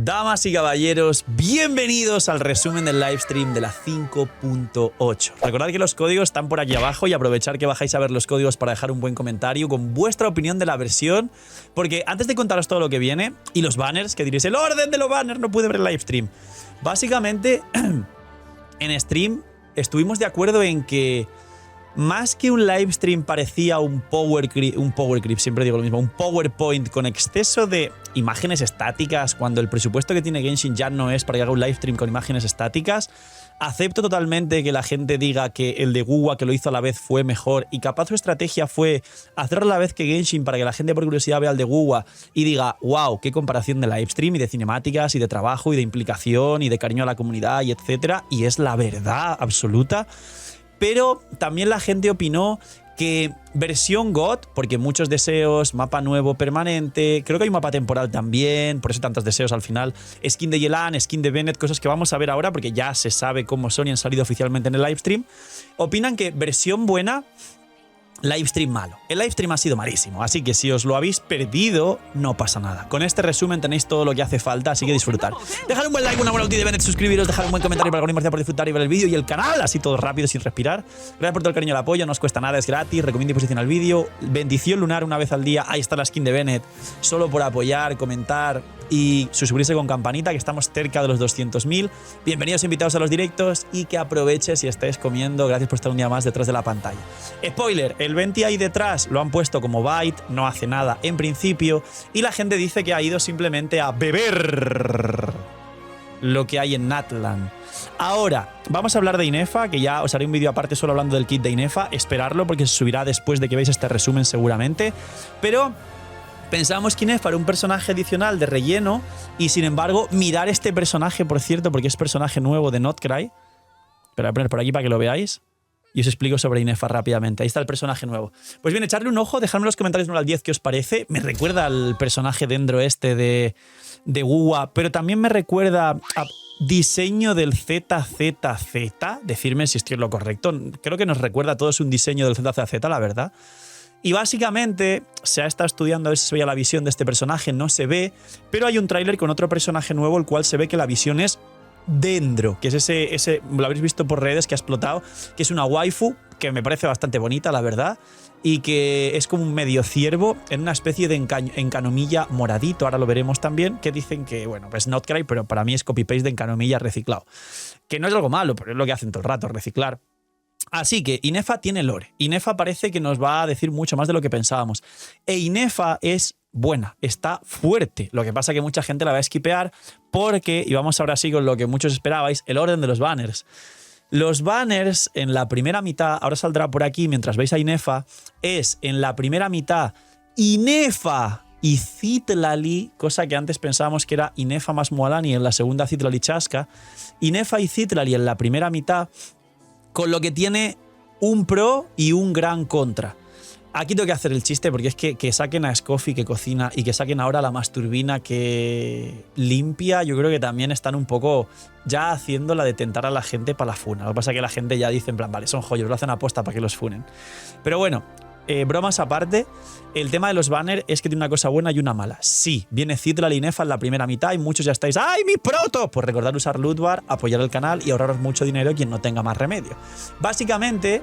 Damas y caballeros, bienvenidos al resumen del livestream de la 5.8. Recordad que los códigos están por aquí abajo y aprovechar que bajáis a ver los códigos para dejar un buen comentario con vuestra opinión de la versión, porque antes de contaros todo lo que viene y los banners, que diréis, el orden de los banners, no pude ver el livestream. Básicamente, en stream estuvimos de acuerdo en que más que un livestream parecía un power creep, siempre digo lo mismo, un PowerPoint con exceso de imágenes estáticas, cuando el presupuesto que tiene Genshin ya no es para que haga un livestream con imágenes estáticas. Acepto totalmente que la gente diga que el de Wuwa, que lo hizo a la vez, fue mejor, y capaz su estrategia fue hacerlo a la vez que Genshin para que la gente por curiosidad vea el de Wuwa y diga, wow, qué comparación de livestream y de cinemáticas y de trabajo y de implicación y de cariño a la comunidad y etcétera, y es la verdad absoluta. Pero también la gente opinó que versión God, porque muchos deseos, mapa nuevo permanente, creo que hay un mapa temporal también, por eso tantos deseos al final, skin de Yelan, skin de Bennett, cosas que vamos a ver ahora porque ya se sabe cómo son y han salido oficialmente en el livestream, opinan que versión buena, livestream malo. El livestream ha sido malísimo, así que si os lo habéis perdido, no pasa nada. Con este resumen tenéis todo lo que hace falta, así que disfrutar. Dejad un buen like, una buena ulti de Bennett, suscribiros, dejad un buen comentario para que por disfrutar y ver el vídeo y el canal, así todo rápido, sin respirar. Gracias por todo el cariño y el apoyo, no os cuesta nada, es gratis, recomiendo y posiciona el vídeo. Bendición lunar una vez al día, ahí está la skin de Bennett, solo por apoyar, comentar y suscribirse con campanita, que estamos cerca de los 200.000. Bienvenidos invitados a los directos y que aproveche si estáis comiendo. Gracias por estar un día más detrás de la pantalla. Spoiler, el Venti ahí detrás lo han puesto como Byte, no hace nada en principio, y la gente dice que ha ido simplemente a beber lo que hay en Natlan. Ahora, vamos a hablar de Inefa, que ya os haré un vídeo aparte solo hablando del kit de Inefa, esperarlo porque se subirá después de que veáis este resumen seguramente, pero pensábamos que Inefa era un personaje adicional de relleno y sin embargo mirar este personaje, por cierto, porque es personaje nuevo de Notcry. Pero voy a poner por aquí para que lo veáis y os explico sobre Inefa rápidamente. Ahí está el personaje nuevo. Pues bien, echarle un ojo, dejadme en los comentarios 1 al 10 qué os parece. Me recuerda al personaje dendro este de Wuwa, pero también me recuerda a diseño del ZZZ. Decirme si estoy en lo correcto. Creo que nos recuerda a todos un diseño del ZZZ, la verdad. Y básicamente se ha estado estudiando a ver si se veía la visión de este personaje, no se ve, pero hay un tráiler con otro personaje nuevo, el cual se ve que la visión es Dendro, que es ese lo habréis visto por redes, que ha explotado, que es una waifu, que me parece bastante bonita, la verdad, y que es como un medio ciervo en una especie de encanomilla moradito, ahora lo veremos también, que dicen que, bueno, pues Notcry, pero para mí es copy-paste de encanomilla reciclado. Que no es algo malo, pero es lo que hacen todo el rato, reciclar. Así que Inefa tiene lore. Inefa parece que nos va a decir mucho más de lo que pensábamos. E Inefa es buena, está fuerte. Lo que pasa es que mucha gente la va a esquipear porque, y vamos ahora sí con lo que muchos esperabais, el orden de los banners. Los banners en la primera mitad, ahora saldrá por aquí mientras veis a Inefa, es en la primera mitad Inefa y Citlali, cosa que antes pensábamos que era Inefa más Mualani, en la segunda Citlali Chasca. Inefa y Citlali en la primera mitad, con lo que tiene un pro y un gran contra. Aquí tengo que hacer el chiste porque es que saquen a Scoffy que cocina y que saquen ahora a la Masturbina que limpia, yo creo que también están un poco ya haciéndola de tentar a la gente para la funa. Lo que pasa es que la gente ya dice en plan, vale, son joyos, lo hacen aposta para que los funen. Pero bueno, bromas aparte, el tema de los banners es que tiene una cosa buena y una mala. Sí, viene Citlali y Inefa en la primera mitad y muchos ya estáis, ¡ay, mi proto! Pues recordad usar Lootbar, apoyar el canal y ahorraros mucho dinero quien no tenga más remedio. Básicamente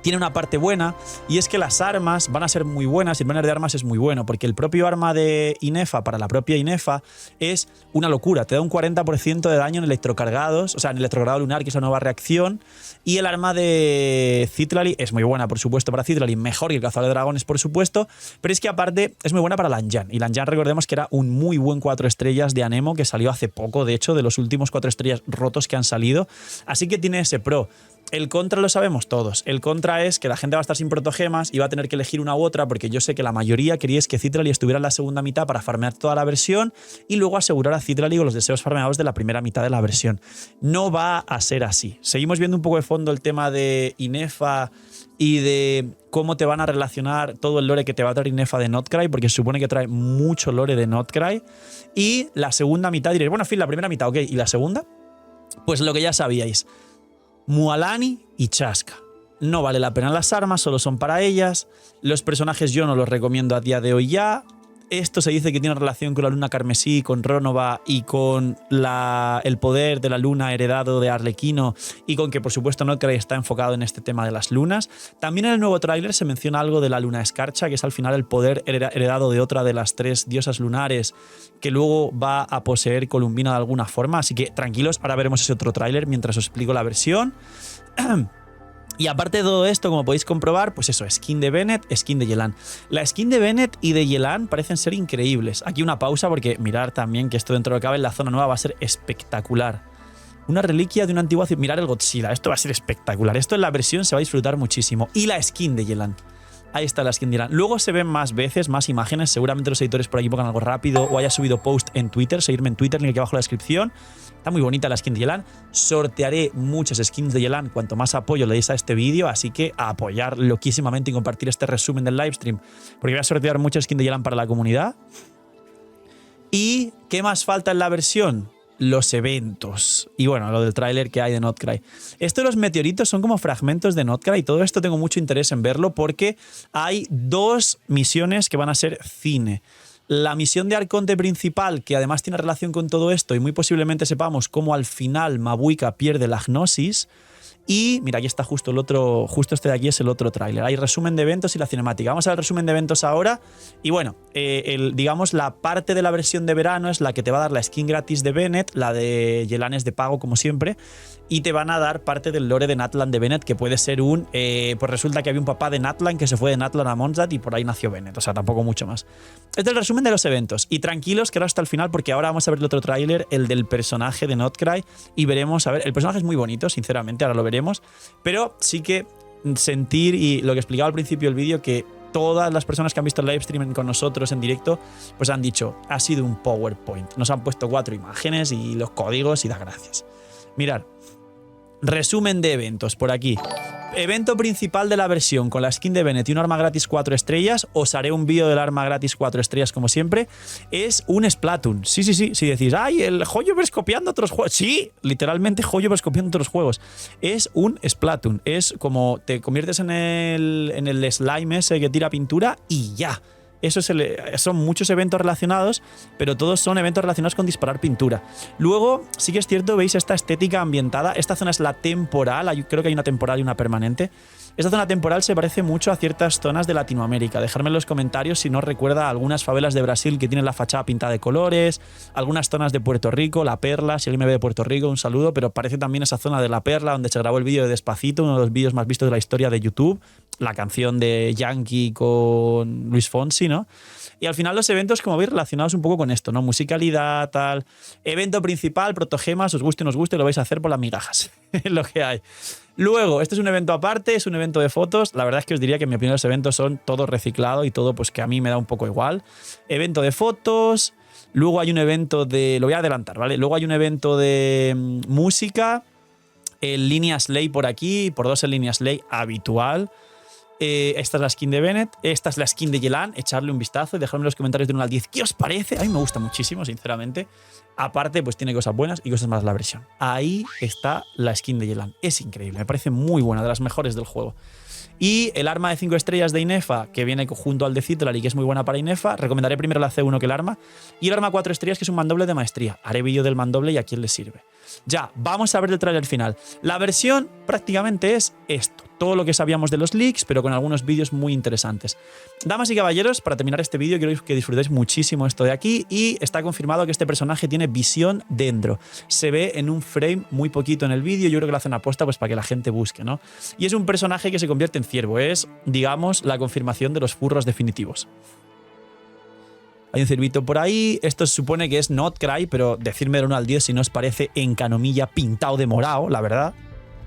tiene una parte buena y es que las armas van a ser muy buenas y el banner de armas es muy bueno porque el propio arma de Inefa para la propia Inefa es una locura. Te da un 40% de daño en electrocargados, o sea, en electrocargado lunar, que es la nueva reacción, y el arma de Citlali es muy buena, por supuesto, para Citlali, mejor que el cazador de dragones, por supuesto, pero es que aparte es muy buena para Lanjan. Y Lanjan, recordemos que era un muy buen 4 estrellas de Anemo que salió hace poco, de hecho, de los últimos 4 estrellas rotos que han salido, así que tiene ese pro. El contra lo sabemos todos. El contra es que la gente va a estar sin protogemas y va a tener que elegir una u otra, porque yo sé que la mayoría queríais que Citlali estuviera en la segunda mitad para farmear toda la versión y luego asegurar a Citlali con los deseos farmeados de la primera mitad de la versión. No va a ser así. Seguimos viendo un poco de fondo el tema de Inefa y de cómo te van a relacionar todo el lore que te va a traer Inefa de Notcry, porque se supone que trae mucho lore de Notcry. Y la segunda mitad diréis, bueno, en fin, la primera mitad, ok, ¿y la segunda? Pues lo que ya sabíais. Mualani y Chasca. No vale la pena las armas, solo son para ellas. Los personajes yo no los recomiendo a día de hoy ya. Esto se dice que tiene relación con la luna carmesí, con Rónova y con el poder de la luna heredado de Arlequino y con que, por supuesto, Notcry está enfocado en este tema de las lunas. También en el nuevo tráiler se menciona algo de la luna escarcha, que es al final el poder heredado de otra de las 3 diosas lunares que luego va a poseer Columbina de alguna forma. Así que tranquilos, ahora veremos ese otro tráiler mientras os explico la versión. Y aparte de todo esto, como podéis comprobar, pues eso, skin de Bennett, skin de Yelan. La skin de Bennett y de Yelan parecen ser increíbles. Aquí una pausa porque mirar también que esto dentro de lo que cabe en la zona nueva va a ser espectacular. Una reliquia de una antigua... Mirar el Godzilla, esto va a ser espectacular. Esto en la versión se va a disfrutar muchísimo. Y la skin de Yelan. Ahí está la skin de Yelan. Luego se ven más veces, más imágenes. Seguramente los editores por aquí pongan algo rápido o haya subido post en Twitter. Seguirme en Twitter, link aquí abajo en la descripción. Está muy bonita la skin de Yelan. Sortearé muchas skins de Yelan cuanto más apoyo le deis a este vídeo, así que a apoyar loquísimamente y compartir este resumen del livestream, porque voy a sortear muchas skins de Yelan para la comunidad. ¿Y qué más falta en la versión? Los eventos. Y bueno, lo del tráiler que hay de Notcry. Esto de los meteoritos son como fragmentos de Notcry y todo esto tengo mucho interés en verlo porque hay 2 misiones que van a ser cine. La misión de Arconte principal, que además tiene relación con todo esto y muy posiblemente sepamos cómo al final Mabuika pierde la gnosis. Y mira, aquí está justo el otro, justo este de aquí es el otro tráiler. Hay resumen de eventos y la cinemática. Vamos a ver el resumen de eventos ahora. Y bueno, digamos la parte de la versión de verano es la que te va a dar la skin gratis de Bennett, la de Yelan es de pago como siempre. Y te van a dar parte del lore de Natlan de Bennett, que puede ser un... pues resulta que había un papá de Natlan que se fue de Natlan a Mondstadt y por ahí nació Bennett. O sea, tampoco mucho más. Este es el resumen de los eventos. Y tranquilos que ahora hasta el final, porque ahora vamos a ver el otro tráiler, el del personaje de Notcry. Y veremos, a ver, el personaje es muy bonito, sinceramente, ahora lo veremos. Pero sí que sentir, y lo que explicaba al principio del vídeo, que todas las personas que han visto el live streaming con nosotros en directo, pues han dicho, ha sido un PowerPoint. Nos han puesto 4 imágenes y los códigos y da gracias. Mirad. Resumen de eventos por aquí. Evento principal de la versión con la skin de Bennett y un arma gratis 4 estrellas. Os haré un vídeo del arma gratis 4 estrellas como siempre. Es un Splatoon. Sí. Si decís, ¡ay, el Hoyoverse copiando otros juegos! Sí, literalmente Hoyoverse copiando otros juegos. Es un Splatoon. Es como te conviertes en el slime ese que tira pintura y ya. Eso son muchos eventos relacionados, pero todos son eventos relacionados con disparar pintura. Luego, sí que es cierto, veis esta estética ambientada. Esta zona es la temporal, creo que hay una temporal y una permanente. Esta zona temporal se parece mucho a ciertas zonas de Latinoamérica. Dejadme en los comentarios si no recuerda algunas favelas de Brasil que tienen la fachada pintada de colores, algunas zonas de Puerto Rico, La Perla, si alguien me ve de Puerto Rico, un saludo, pero parece también esa zona de La Perla donde se grabó el vídeo de Despacito, uno de los vídeos más vistos de la historia de YouTube, la canción de Yankee con Luis Fonsi, ¿no? Y al final los eventos, como veis, relacionados un poco con esto, ¿no? Musicalidad, tal. Evento principal, protogemas, os guste o no os guste, lo vais a hacer por las migajas, es lo que hay. Luego, este es un evento aparte, es un evento de fotos. La verdad es que os diría que en mi opinión los eventos son todo reciclado y todo pues que a mí me da un poco igual. Evento de fotos, luego hay un evento de... Lo voy a adelantar, ¿vale? Luego hay un evento de música, el Línea Slay por aquí, por 2 el Línea Slay habitual. Esta es la skin de Bennett, esta es la skin de Yelan, echarle un vistazo y dejadme en los comentarios de 1 al 10 qué os parece. A mí me gusta muchísimo, sinceramente. Aparte, pues tiene cosas buenas y cosas malas la versión. Ahí está la skin de Yelan, es increíble, me parece muy buena, de las mejores del juego. Y el arma de 5 estrellas de Inefa, que viene junto al de Citral y que es muy buena para Inefa. Recomendaré primero la C1 que el arma. Y el arma 4 estrellas, que es un mandoble de maestría. Haré vídeo del mandoble y a quién le sirve. Ya, vamos a ver el tráiler final. La versión prácticamente es esto. Todo lo que sabíamos de los leaks, pero con algunos vídeos muy interesantes. Damas y caballeros, para terminar este vídeo quiero que disfrutéis muchísimo esto de aquí. Y está confirmado que este personaje tiene visión dentro. Se ve en un frame muy poquito en el vídeo. Yo creo que lo hacen aposta pues para que la gente busque, ¿no? Y es un personaje que se convierte en ciervo. Es, digamos, la confirmación de los furros definitivos. Hay un ciervito por ahí. Esto se supone que es Notcry, pero decirme del 1 al 10 si no os parece Encanomilla pintado de morado, la verdad.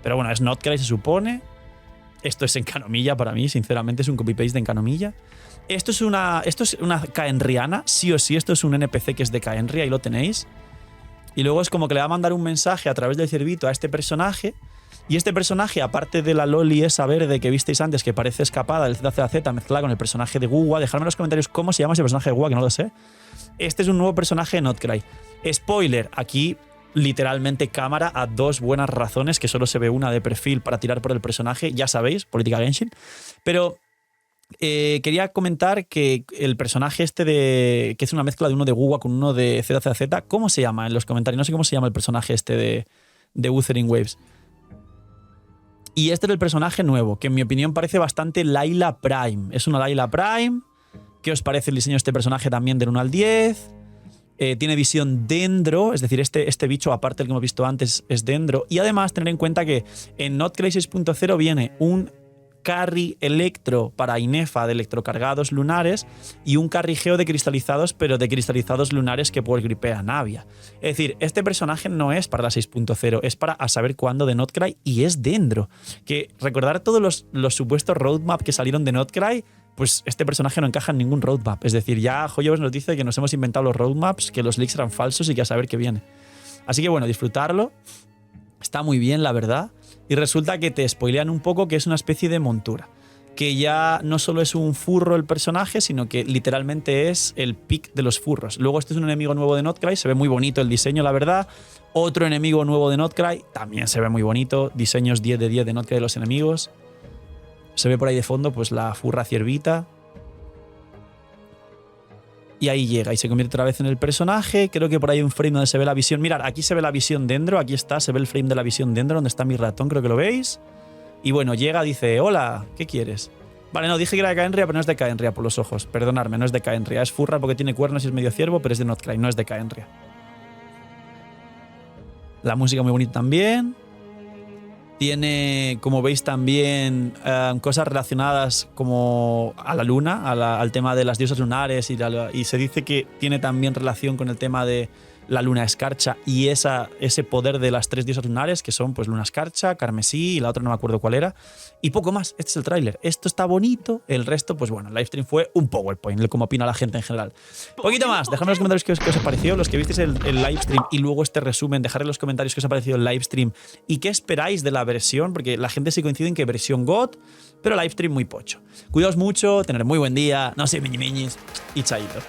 Pero bueno, es Notcry, se supone. Esto es Encanomilla para mí, sinceramente, es un copy-paste de Encanomilla. Esto es una Kaenriana, sí o sí, esto es un NPC que es de Kaenria, ahí lo tenéis. Y luego es como que le va a mandar un mensaje a través del ciervito a este personaje. Y este personaje, aparte de la loli esa verde que visteis antes, que parece escapada del ZZZ mezclada con el personaje de Guwa, dejadme en los comentarios cómo se llama ese personaje de Guwa, que no lo sé. Este es un nuevo personaje de Notcry. Spoiler, aquí literalmente cámara a 2 buenas razones, que solo se ve una de perfil para tirar por el personaje, ya sabéis, política Genshin. Pero Quería comentar que el personaje que es una mezcla de uno de Guwa con uno de ZZZ, ¿cómo se llama en los comentarios? No sé cómo se llama el personaje de Wuthering Waves. Y este es el personaje nuevo, que en mi opinión parece bastante Layla Prime. Es una Layla Prime. ¿Qué os parece el diseño de este personaje también del 1 al 10? Tiene visión Dendro, es decir, este bicho, aparte del que hemos visto antes, es Dendro. Y además, tener en cuenta que en Notcray 6.0 viene un carry electro para Inefa de electrocargados lunares y un carry geo de cristalizados, pero de cristalizados lunares que por gripea Navia. Es decir, este personaje no es para la 6.0, es para a saber cuándo de Notcray y es Dendro. Que recordar todos los supuestos roadmap que salieron de Notcray, pues este personaje no encaja en ningún roadmap. Es decir, ya Hoyoverse nos dice que nos hemos inventado los roadmaps, que los leaks eran falsos y que a saber qué viene. Así que bueno, disfrutarlo. Está muy bien, la verdad. Y resulta que te spoilean un poco que es una especie de montura. Que ya no solo es un furro el personaje, sino que literalmente es el pick de los furros. Luego este es un enemigo nuevo de Notcray, se ve muy bonito el diseño, la verdad. Otro enemigo nuevo de Notcray, también se ve muy bonito. Diseños 10 de 10 de Notcray de los enemigos. Se ve por ahí de fondo pues la furra ciervita. Y ahí llega y se convierte otra vez en el personaje. Creo que por ahí hay un frame donde se ve la visión. Mirad, aquí se ve la visión Dendro. Aquí está, se ve el frame de la visión Dendro, donde está mi ratón, creo que lo veis. Y bueno, llega, dice, hola, ¿qué quieres? Vale, no, dije que era de Caenria, pero no es de Caenria por los ojos. Perdonadme, no es de Caenria. Es furra porque tiene cuernos y es medio ciervo, pero es de Notcray, no es de Caenria. La música muy bonita también. Tiene, como veis, también cosas relacionadas como a la luna, al tema de las diosas lunares y se dice que tiene también relación con el tema de la luna escarcha y ese poder de las 3 diosas lunares, que son pues luna escarcha, carmesí y la otra no me acuerdo cuál era. Y poco más, este es el tráiler. Esto está bonito, el resto, pues bueno, el livestream fue un PowerPoint, como opina la gente en general. Poquito más, dejadme en los comentarios qué os ha parecido, los que visteis el livestream y luego este resumen, dejad en los comentarios qué os ha parecido el livestream y qué esperáis de la versión, porque la gente sí coincide en que versión God, pero livestream muy pocho. Cuidaos mucho, tener muy buen día, no sé, miñis y chaito.